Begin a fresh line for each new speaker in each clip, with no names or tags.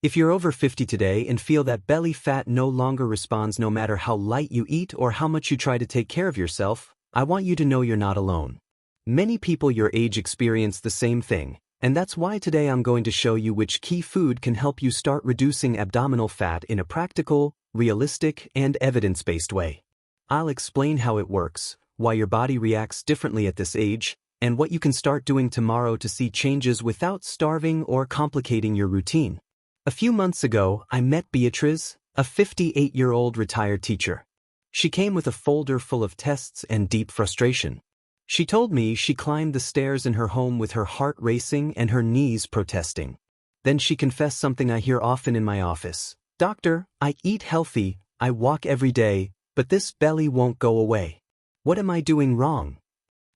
If you're over 50 today and feel that belly fat no longer responds no matter how light you eat or how much you try to take care of yourself, I want you to know you're not alone. Many people your age experience the same thing, and that's why today I'm going to show you which key food can help you start reducing abdominal fat in a practical, realistic, and evidence-based way. I'll explain how it works, why your body reacts differently at this age, and what you can start doing tomorrow to see changes without starving or complicating your routine. A few months ago, I met Beatriz, a 58-year-old retired teacher. She came with a folder full of tests and deep frustration. She told me she climbed the stairs in her home with her heart racing and her knees protesting. Then she confessed something I hear often in my office. "Doctor, I eat healthy, I walk every day, but this belly won't go away. What am I doing wrong?"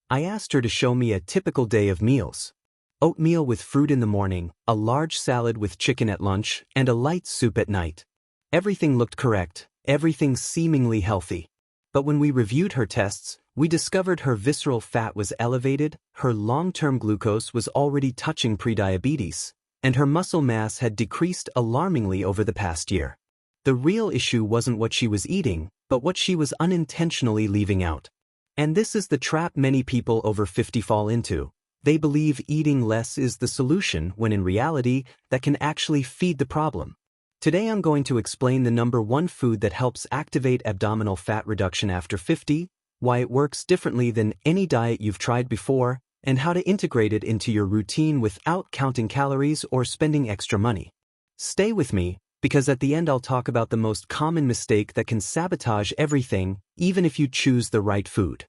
I asked her to show me a typical day of meals. Oatmeal with fruit in the morning, a large salad with chicken at lunch, and a light soup at night. Everything looked correct, everything seemingly healthy. But when we reviewed her tests, we discovered her visceral fat was elevated, her long-term glucose was already touching prediabetes, and her muscle mass had decreased alarmingly over the past year. The real issue wasn't what she was eating, but what she was unintentionally leaving out. And this is the trap many people over 50 fall into. They believe eating less is the solution when in reality, that can actually feed the problem. Today I'm going to explain the number one food that helps activate abdominal fat reduction after 50, why it works differently than any diet you've tried before, and how to integrate it into your routine without counting calories or spending extra money. Stay with me, because at the end I'll talk about the most common mistake that can sabotage everything, even if you choose the right food.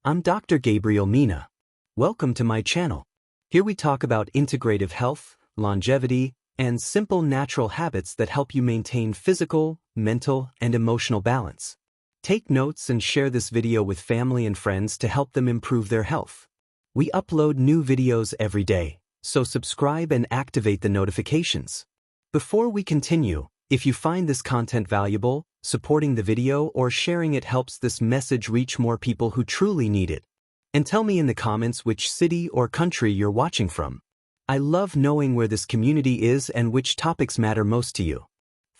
I'm Dr. Gabriel Mena. Welcome to my channel. Here we talk about integrative health, longevity, and simple natural habits that help you maintain physical, mental, and emotional balance. Take notes and share this video with family and friends to help them improve their health. We upload new videos every day, so subscribe and activate the notifications. Before we continue, if you find this content valuable, supporting the video or sharing it helps this message reach more people who truly need it. And tell me in the comments which city or country you're watching from. I love knowing where this community is and which topics matter most to you.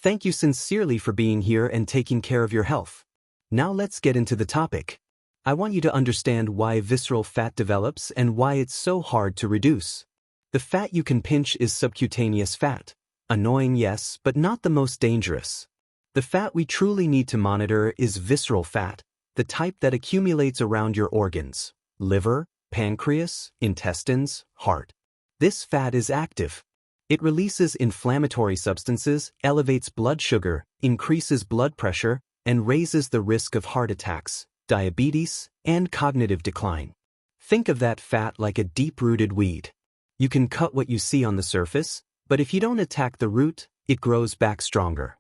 Thank you sincerely for being here and taking care of your health. Now let's get into the topic. I want you to understand why visceral fat develops and why it's so hard to reduce. The fat you can pinch is subcutaneous fat. Annoying, yes, but not the most dangerous. The fat we truly need to monitor is visceral fat, the type that accumulates around your organs: liver, pancreas, intestines, heart. This fat is active. It releases inflammatory substances, elevates blood sugar, increases blood pressure, and raises the risk of heart attacks, diabetes, and cognitive decline. Think of that fat like a deep-rooted weed. You can cut what you see on the surface, but if you don't attack the root, it grows back stronger.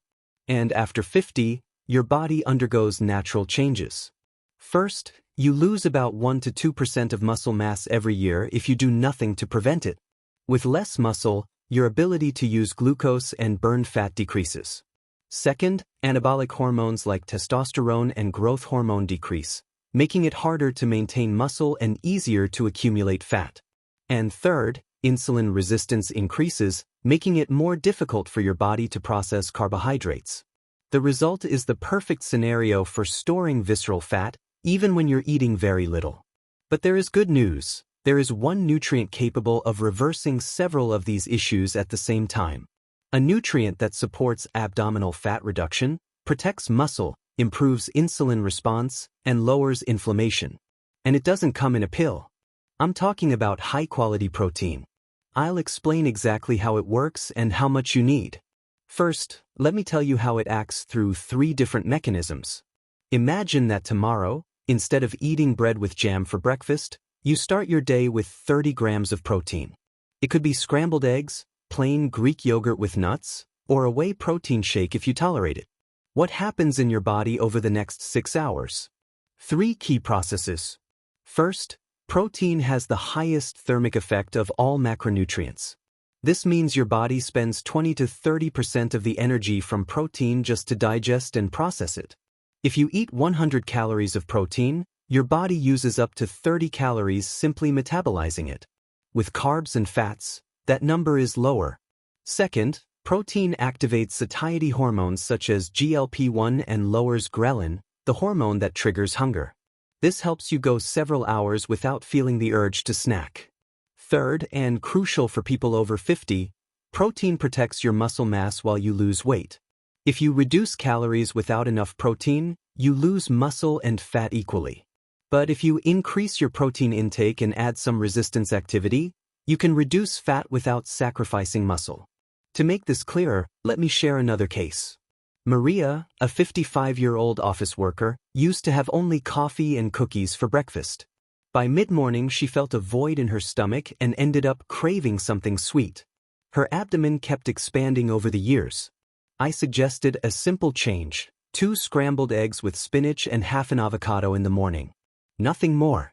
And after 50, your body undergoes natural changes. First, you lose about 1 to 2% of muscle mass every year if you do nothing to prevent it. With less muscle, your ability to use glucose and burn fat decreases. Second, anabolic hormones like testosterone and growth hormone decrease, making it harder to maintain muscle and easier to accumulate fat. And third, insulin resistance increases, making it more difficult for your body to process carbohydrates. The result is the perfect scenario for storing visceral fat, even when you're eating very little. But there is good news. There is one nutrient capable of reversing several of these issues at the same time. A nutrient that supports abdominal fat reduction, protects muscle, improves insulin response, and lowers inflammation. And it doesn't come in a pill. I'm talking about high-quality protein. I'll explain exactly how it works and how much you need. First, let me tell you how it acts through 3 different mechanisms. Imagine that tomorrow, instead of eating bread with jam for breakfast, you start your day with 30 grams of protein. It could be scrambled eggs, plain Greek yogurt with nuts, or a whey protein shake if you tolerate it. What happens in your body over the next 6 hours? 3 key processes. First, protein has the highest thermic effect of all macronutrients. This means your body spends 20 to 30% of the energy from protein just to digest and process it. If you eat 100 calories of protein, your body uses up to 30 calories simply metabolizing it. With carbs and fats, that number is lower. Second, Protein activates satiety hormones such as GLP-1 and lowers ghrelin, the hormone that triggers hunger. This helps you go several hours without feeling the urge to snack. Third, and crucial for people over 50, protein protects your muscle mass while you lose weight. If you reduce calories without enough protein, you lose muscle and fat equally. But if you increase your protein intake and add some resistance activity, you can reduce fat without sacrificing muscle. To make this clearer, let me share another case. Maria, a 55-year-old office worker, used to have only coffee and cookies for breakfast. By mid-morning, she felt a void in her stomach and ended up craving something sweet. Her abdomen kept expanding over the years. I suggested a simple change: 2 scrambled eggs with spinach and half an avocado in the morning. Nothing more.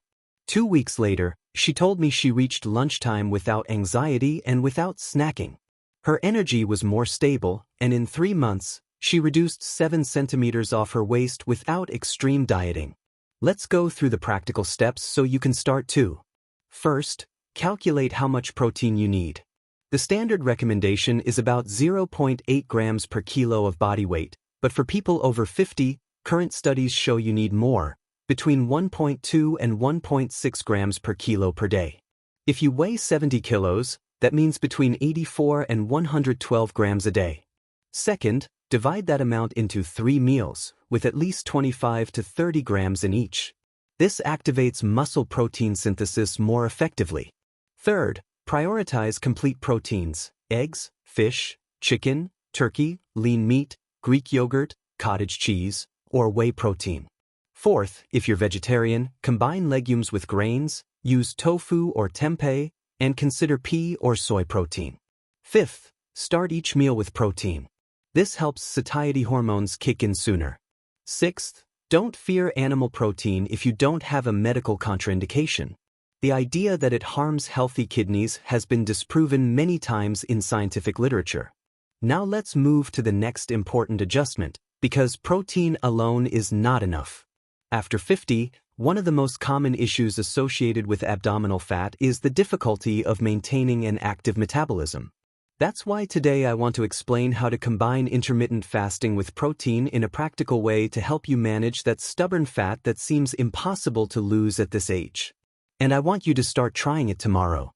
2 weeks later, she told me she reached lunchtime without anxiety and without snacking. Her energy was more stable, and in 3 months, she reduced 7 centimeters off her waist without extreme dieting. Let's go through the practical steps so you can start too. First, calculate how much protein you need. The standard recommendation is about 0.8 grams per kilo of body weight, but for people over 50, current studies show you need more, between 1.2 and 1.6 grams per kilo per day. If you weigh 70 kilos, that means between 84 and 112 grams a day. Second, divide that amount into 3 meals, with at least 25 to 30 grams in each. This activates muscle protein synthesis more effectively. Third, prioritize complete proteins: eggs, fish, chicken, turkey, lean meat, Greek yogurt, cottage cheese, or whey protein. Fourth, if you're vegetarian, combine legumes with grains, use tofu or tempeh, and consider pea or soy protein. Fifth, start each meal with protein. This helps satiety hormones kick in sooner. Sixth, don't fear animal protein if you don't have a medical contraindication. The idea that it harms healthy kidneys has been disproven many times in scientific literature. Now let's move to the next important adjustment, because protein alone is not enough. After 50, one of the most common issues associated with abdominal fat is the difficulty of maintaining an active metabolism. That's why today I want to explain how to combine intermittent fasting with protein in a practical way to help you manage that stubborn fat that seems impossible to lose at this age. And I want you to start trying it tomorrow.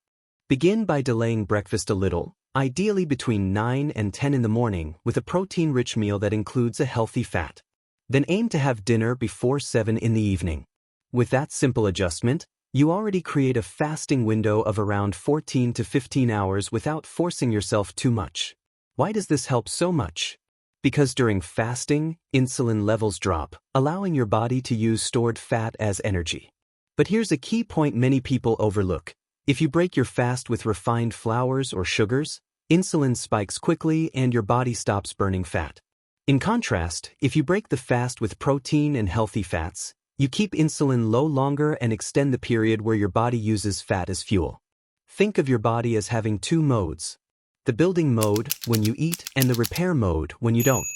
Begin by delaying breakfast a little, ideally between 9 and 10 in the morning, with a protein-rich meal that includes a healthy fat. Then aim to have dinner before 7 in the evening. With that simple adjustment, you already create a fasting window of around 14 to 15 hours without forcing yourself too much. Why does this help so much? Because during fasting, insulin levels drop, allowing your body to use stored fat as energy. But here's a key point many people overlook. If you break your fast with refined flours or sugars, insulin spikes quickly and your body stops burning fat. In contrast, if you break the fast with protein and healthy fats, you keep insulin low longer and extend the period where your body uses fat as fuel. Think of your body as having 2 modes: the building mode, when you eat, and the repair mode, when you don't.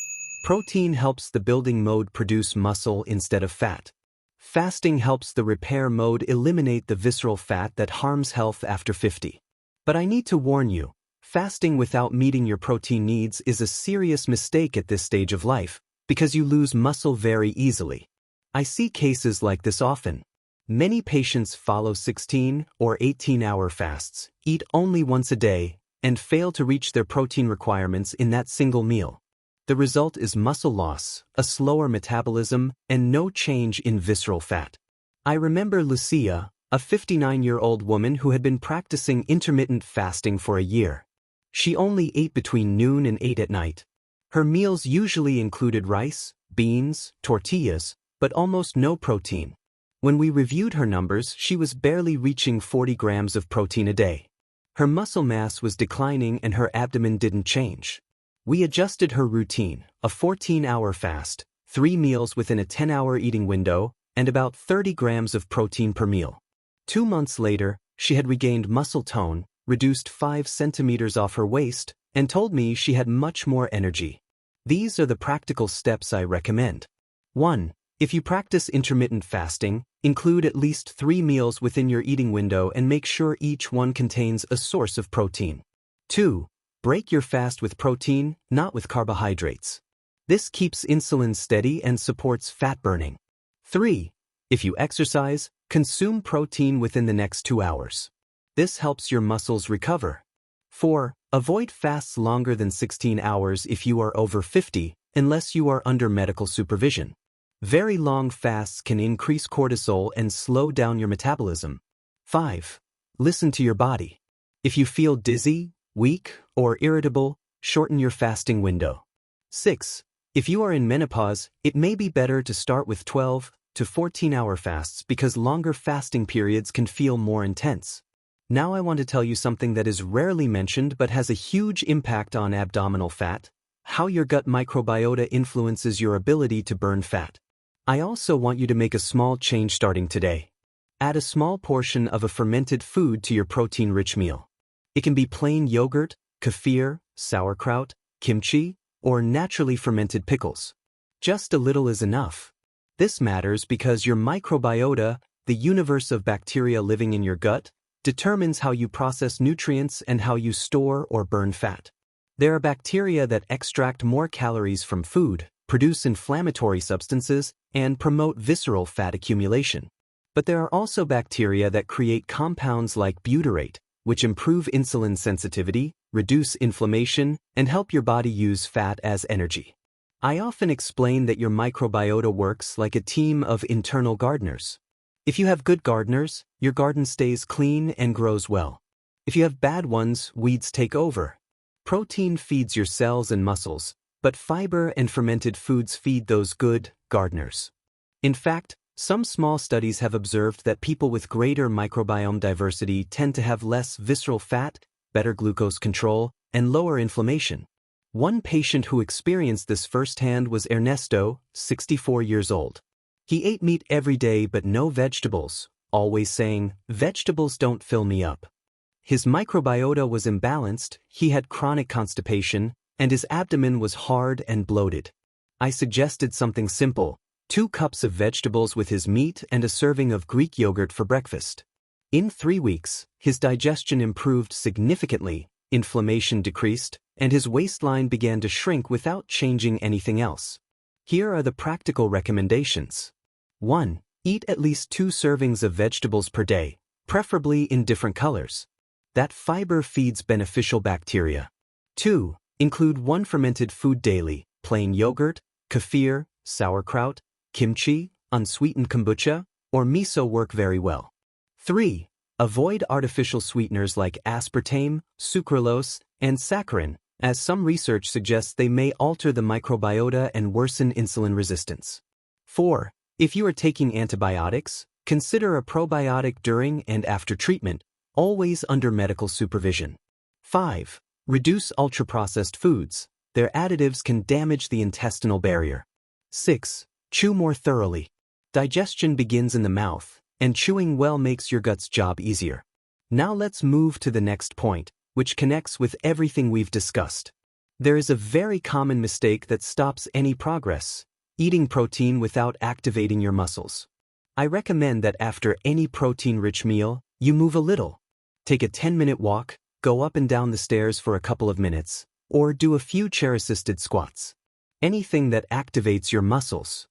Protein helps the building mode produce muscle instead of fat. Fasting helps the repair mode eliminate the visceral fat that harms health after 50. But I need to warn you, fasting without meeting your protein needs is a serious mistake at this stage of life, because you lose muscle very easily. I see cases like this often. Many patients follow 16 or 18-hour fasts, eat only once a day, and fail to reach their protein requirements in that single meal. The result is muscle loss, a slower metabolism, and no change in visceral fat. I remember Lucia, a 59-year-old woman who had been practicing intermittent fasting for a year. She only ate between noon and 8 at night. Her meals usually included rice, beans, tortillas, but almost no protein. When we reviewed her numbers, she was barely reaching 40 grams of protein a day. Her muscle mass was declining and her abdomen didn't change. We adjusted her routine: a 14-hour fast, 3 meals within a 10-hour eating window, and about 30 grams of protein per meal. 2 months later, she had regained muscle tone, reduced 5 centimeters off her waist, and told me she had much more energy. These are the practical steps I recommend. 1. If you practice intermittent fasting, include at least 3 meals within your eating window and make sure each one contains a source of protein. 2. Break your fast with protein, not with carbohydrates. This keeps insulin steady and supports fat burning. 3. If you exercise, consume protein within the next 2 hours. This helps your muscles recover. 4. Avoid fasts longer than 16 hours if you are over 50, unless you are under medical supervision. Very long fasts can increase cortisol and slow down your metabolism. 5. Listen to your body. If you feel dizzy, weak, or irritable, shorten your fasting window. 6. If you are in menopause, it may be better to start with 12 to 14-hour fasts because longer fasting periods can feel more intense. Now I want to tell you something that is rarely mentioned but has a huge impact on abdominal fat: how your gut microbiota influences your ability to burn fat. I also want you to make a small change starting today. Add a small portion of a fermented food to your protein-rich meal. It can be plain yogurt, kefir, sauerkraut, kimchi, or naturally fermented pickles. Just a little is enough. This matters because your microbiota, the universe of bacteria living in your gut, determines how you process nutrients and how you store or burn fat. There are bacteria that extract more calories from food, produce inflammatory substances, and promote visceral fat accumulation. But there are also bacteria that create compounds like butyrate, which improve insulin sensitivity, reduce inflammation, and help your body use fat as energy. I often explain that your microbiota works like a team of internal gardeners. If you have good gardeners, your garden stays clean and grows well. If you have bad ones, weeds take over. Protein feeds your cells and muscles, but fiber and fermented foods feed those good gardeners. In fact, some small studies have observed that people with greater microbiome diversity tend to have less visceral fat, better glucose control, and lower inflammation. One patient who experienced this firsthand was Ernesto, 64 years old. He ate meat every day but no vegetables, always saying, "Vegetables don't fill me up." His microbiota was imbalanced, he had chronic constipation, and his abdomen was hard and bloated. I suggested something simple: 2 cups of vegetables with his meat and a serving of Greek yogurt for breakfast. In 3 weeks, his digestion improved significantly, inflammation decreased, and his waistline began to shrink without changing anything else. Here are the practical recommendations. 1. Eat at least 2 servings of vegetables per day, preferably in different colors. That fiber feeds beneficial bacteria. 2. Include 1 fermented food daily: plain yogurt, kefir, sauerkraut, kimchi, unsweetened kombucha, or miso work very well. 3. Avoid artificial sweeteners like aspartame, sucralose, and saccharin, as some research suggests they may alter the microbiota and worsen insulin resistance. 4. If you are taking antibiotics, consider a probiotic during and after treatment, always under medical supervision. 5. Reduce ultra-processed foods. Their additives can damage the intestinal barrier. 6. Chew more thoroughly. Digestion begins in the mouth, and chewing well makes your gut's job easier. Now let's move to the next point, which connects with everything we've discussed. There is a very common mistake that stops any progress: eating protein without activating your muscles. I recommend that after any protein-rich meal, you move a little. Take a 10-minute walk, go up and down the stairs for a couple of minutes, or do a few chair-assisted squats. Anything that activates your muscles.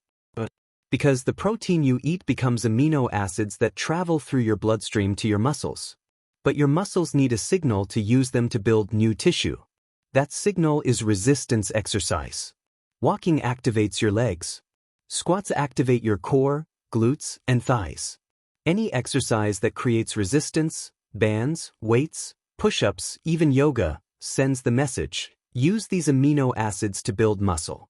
Because the protein you eat becomes amino acids that travel through your bloodstream to your muscles. But your muscles need a signal to use them to build new tissue. That signal is resistance exercise. Walking activates your legs. Squats activate your core, glutes, and thighs. Any exercise that creates resistance, bands, weights, push-ups, even yoga, sends the message: use these amino acids to build muscle.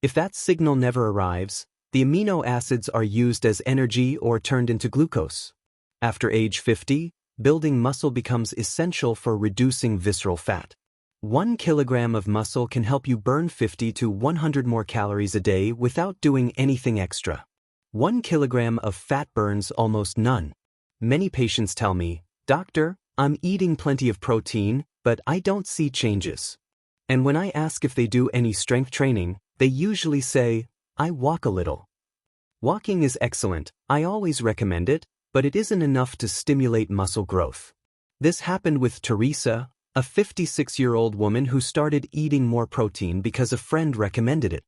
If that signal never arrives, the amino acids are used as energy or turned into glucose. After age 50, building muscle becomes essential for reducing visceral fat. 1 kilogram of muscle can help you burn 50 to 100 more calories a day without doing anything extra. 1 kilogram of fat burns almost none. Many patients tell me, "Doctor, I'm eating plenty of protein, but I don't see changes." And when I ask if they do any strength training, they usually say, "I walk a little." Walking is excellent, I always recommend it, but it isn't enough to stimulate muscle growth. This happened with Teresa, a 56-year-old woman who started eating more protein because a friend recommended it.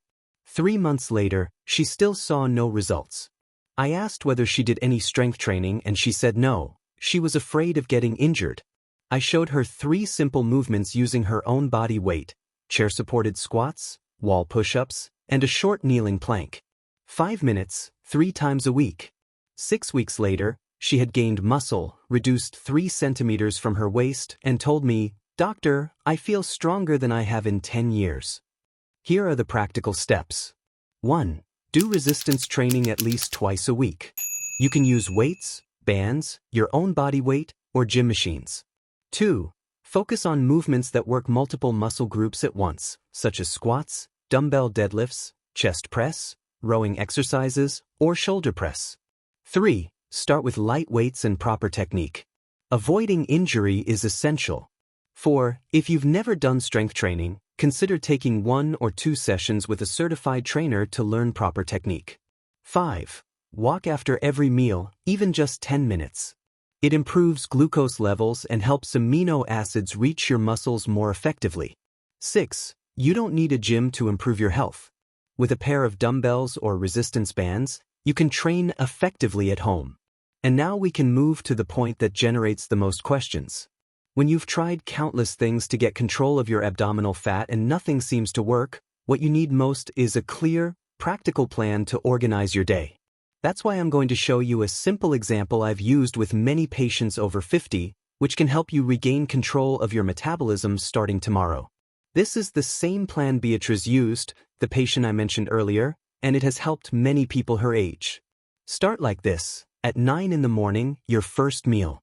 3 months later, she still saw no results. I asked whether she did any strength training and she said no, she was afraid of getting injured. I showed her 3 simple movements using her own body weight: chair-supported squats, wall push-ups, and a short kneeling plank. 5 minutes, 3 times a week. 6 weeks later, she had gained muscle, reduced 3 centimeters from her waist, and told me, "Doctor, I feel stronger than I have in 10 years." Here are the practical steps. 1. Do resistance training at least twice a week. You can use weights, bands, your own body weight, or gym machines. 2. Focus on movements that work multiple muscle groups at once, such as squats, dumbbell deadlifts, chest press, rowing exercises, or shoulder press. 3. Start with light weights and proper technique. Avoiding injury is essential. 4. If you've never done strength training, consider taking 1 or 2 sessions with a certified trainer to learn proper technique. 5. Walk after every meal, even just 10 minutes. It improves glucose levels and helps amino acids reach your muscles more effectively. 6. You don't need a gym to improve your health. With a pair of dumbbells or resistance bands, you can train effectively at home. And now we can move to the point that generates the most questions. When you've tried countless things to get control of your abdominal fat and nothing seems to work, what you need most is a clear, practical plan to organize your day. That's why I'm going to show you a simple example I've used with many patients over 50, which can help you regain control of your metabolism starting tomorrow. This is the same plan Beatrice used, the patient I mentioned earlier, and it has helped many people her age. Start like this. At 9 in the morning, your first meal.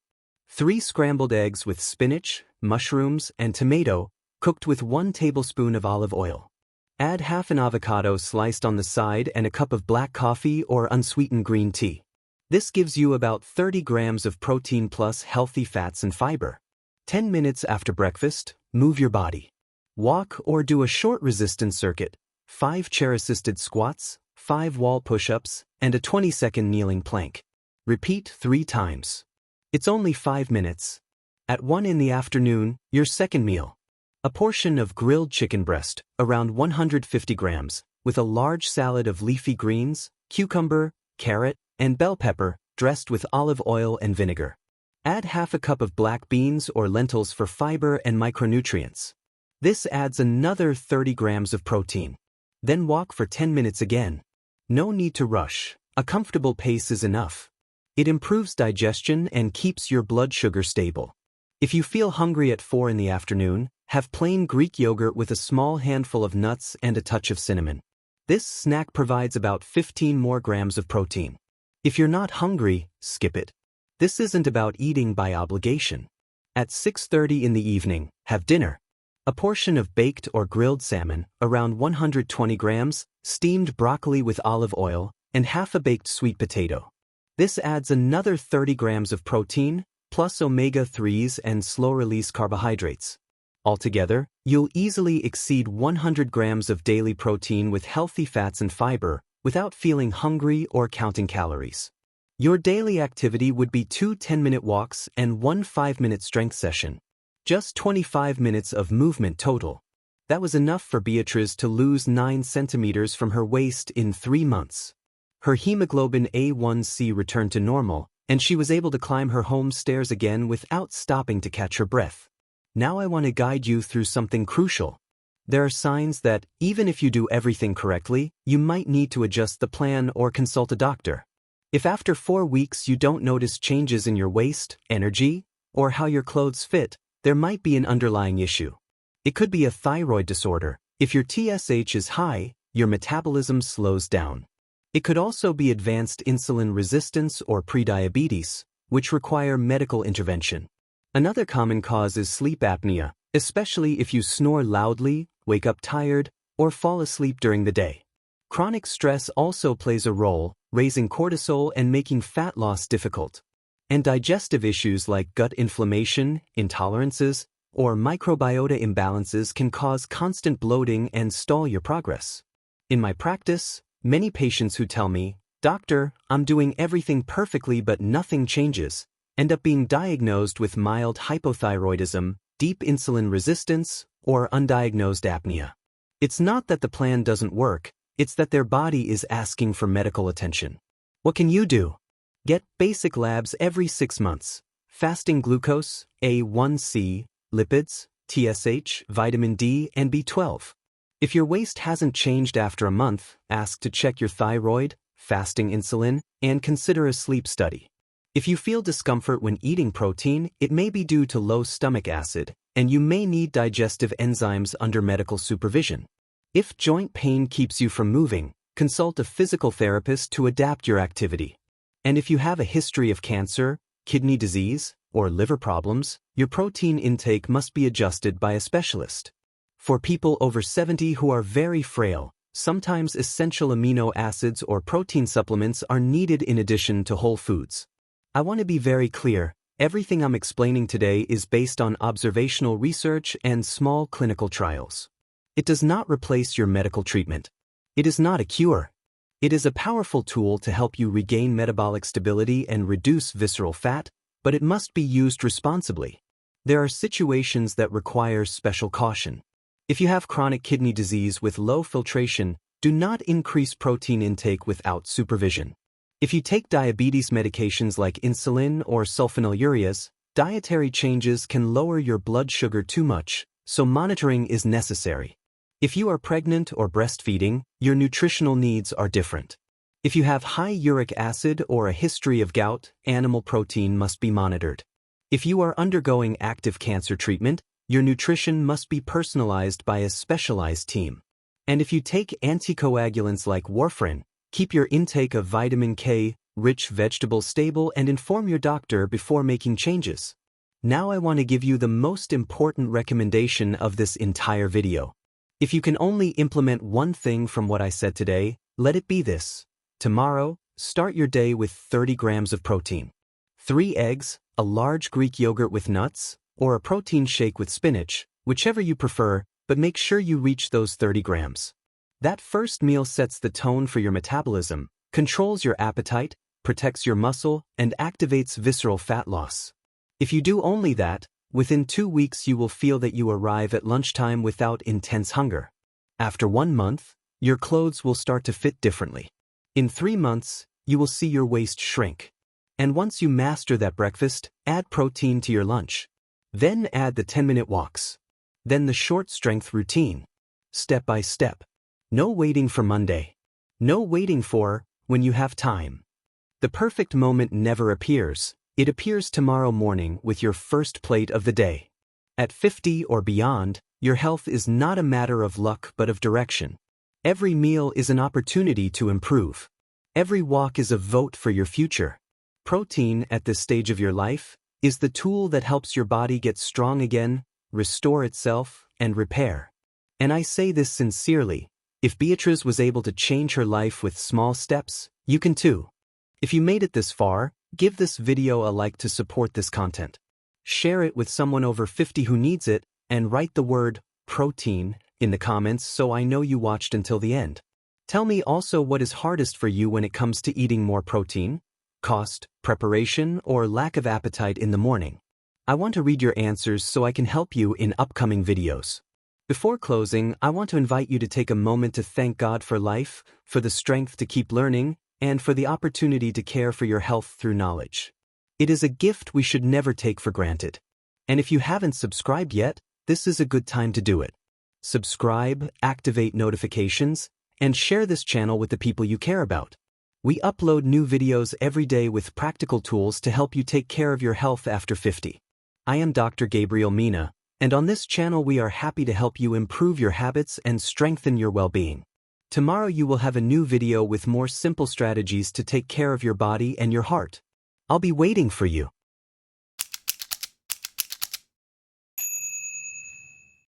3 scrambled eggs with spinach, mushrooms, and tomato, cooked with 1 tablespoon of olive oil. Add half an avocado sliced on the side and a cup of black coffee or unsweetened green tea. This gives you about 30 grams of protein plus healthy fats and fiber. 10 minutes after breakfast, move your body. Walk or do a short resistance circuit, 5 chair-assisted squats, 5 wall push-ups, and a 20-second kneeling plank. Repeat 3 times. It's only 5 minutes. At 1 in the afternoon, your second meal. A portion of grilled chicken breast, around 150 grams, with a large salad of leafy greens, cucumber, carrot, and bell pepper, dressed with olive oil and vinegar. Add half a cup of black beans or lentils for fiber and micronutrients. This adds another 30 grams of protein. Then walk for 10 minutes again. No need to rush. A comfortable pace is enough. It improves digestion and keeps your blood sugar stable. If you feel hungry at 4 in the afternoon, have plain Greek yogurt with a small handful of nuts and a touch of cinnamon. This snack provides about 15 more grams of protein. If you're not hungry, skip it. This isn't about eating by obligation. At 6:30 in the evening, have dinner. A portion of baked or grilled salmon, around 120 grams, steamed broccoli with olive oil, and half a baked sweet potato. This adds another 30 grams of protein, plus omega-3s and slow-release carbohydrates. Altogether, you'll easily exceed 100 grams of daily protein with healthy fats and fiber, without feeling hungry or counting calories. Your daily activity would be 2 10-minute walks and 1 5-minute strength session. Just 25 minutes of movement total. That was enough for Beatrice to lose 9 centimeters from her waist in 3 months. Her hemoglobin A1C returned to normal, and she was able to climb her home stairs again without stopping to catch her breath. Now I want to guide you through something crucial. There are signs that, even if you do everything correctly, you might need to adjust the plan or consult a doctor. If after 4 weeks you don't notice changes in your waist, energy, or how your clothes fit, there might be an underlying issue. It could be a thyroid disorder. If your TSH is high, your metabolism slows down. It could also be advanced insulin resistance or prediabetes, which require medical intervention. Another common cause is sleep apnea, especially if you snore loudly, wake up tired, or fall asleep during the day. Chronic stress also plays a role, raising cortisol and making fat loss difficult. And digestive issues like gut inflammation, intolerances, or microbiota imbalances can cause constant bloating and stall your progress. In my practice, many patients who tell me, "Doctor, I'm doing everything perfectly but nothing changes," end up being diagnosed with mild hypothyroidism, deep insulin resistance, or undiagnosed apnea. It's not that the plan doesn't work, it's that their body is asking for medical attention. What can you do? Get basic labs every 6 months. Fasting glucose, A1C, lipids, TSH, vitamin D, and B12. If your waist hasn't changed after a month, ask to check your thyroid, fasting insulin, and consider a sleep study. If you feel discomfort when eating protein, it may be due to low stomach acid, and you may need digestive enzymes under medical supervision. If joint pain keeps you from moving, consult a physical therapist to adapt your activity. And if you have a history of cancer, kidney disease, or liver problems, your protein intake must be adjusted by a specialist. For people over 70 who are very frail, sometimes essential amino acids or protein supplements are needed in addition to whole foods. I want to be very clear, everything I'm explaining today is based on observational research and small clinical trials. It does not replace your medical treatment. It is not a cure. It is a powerful tool to help you regain metabolic stability and reduce visceral fat, but it must be used responsibly. There are situations that require special caution. If you have chronic kidney disease with low filtration, do not increase protein intake without supervision. If you take diabetes medications like insulin or sulfonylureas, dietary changes can lower your blood sugar too much, so monitoring is necessary. If you are pregnant or breastfeeding, your nutritional needs are different. If you have high uric acid or a history of gout, animal protein must be monitored. If you are undergoing active cancer treatment, your nutrition must be personalized by a specialized team. And if you take anticoagulants like warfarin, keep your intake of vitamin K-rich vegetables stable and inform your doctor before making changes. Now I want to give you the most important recommendation of this entire video. If you can only implement one thing from what I said today, let it be this. Tomorrow, start your day with 30 grams of protein. 3 eggs, a large Greek yogurt with nuts, or a protein shake with spinach, whichever you prefer, but make sure you reach those 30 grams. That first meal sets the tone for your metabolism, controls your appetite, protects your muscle, and activates visceral fat loss. If you do only that, within 2 weeks you will feel that you arrive at lunchtime without intense hunger. After 1 month, your clothes will start to fit differently. In 3 months, you will see your waist shrink. And once you master that breakfast, add protein to your lunch. Then add the 10-minute walks. Then the short strength routine. Step by step. No waiting for Monday. No waiting for when you have time. The perfect moment never appears. It appears tomorrow morning with your first plate of the day. At 50 or beyond, your health is not a matter of luck but of direction. Every meal is an opportunity to improve. Every walk is a vote for your future. Protein, at this stage of your life, is the tool that helps your body get strong again, restore itself, and repair. And I say this sincerely. If Beatrice was able to change her life with small steps, you can too. If you made it this far, give this video a like to support this content. Share it with someone over 50 who needs it, and write the word protein in the comments so I know you watched until the end. Tell me also what is hardest for you when it comes to eating more protein: cost, preparation, or lack of appetite in the morning. I want to read your answers so I can help you in upcoming videos. Before closing, I want to invite you to take a moment to thank God for life, for the strength to keep learning, and for the opportunity to care for your health through knowledge. It is a gift we should never take for granted. And if you haven't subscribed yet, this is a good time to do it. Subscribe, activate notifications, and share this channel with the people you care about. We upload new videos every day with practical tools to help you take care of your health after 50. I am Dr. Gabriel Mena, and on this channel we are happy to help you improve your habits and strengthen your well-being. Tomorrow you will have a new video with more simple strategies to take care of your body and your heart. I'll be waiting for you.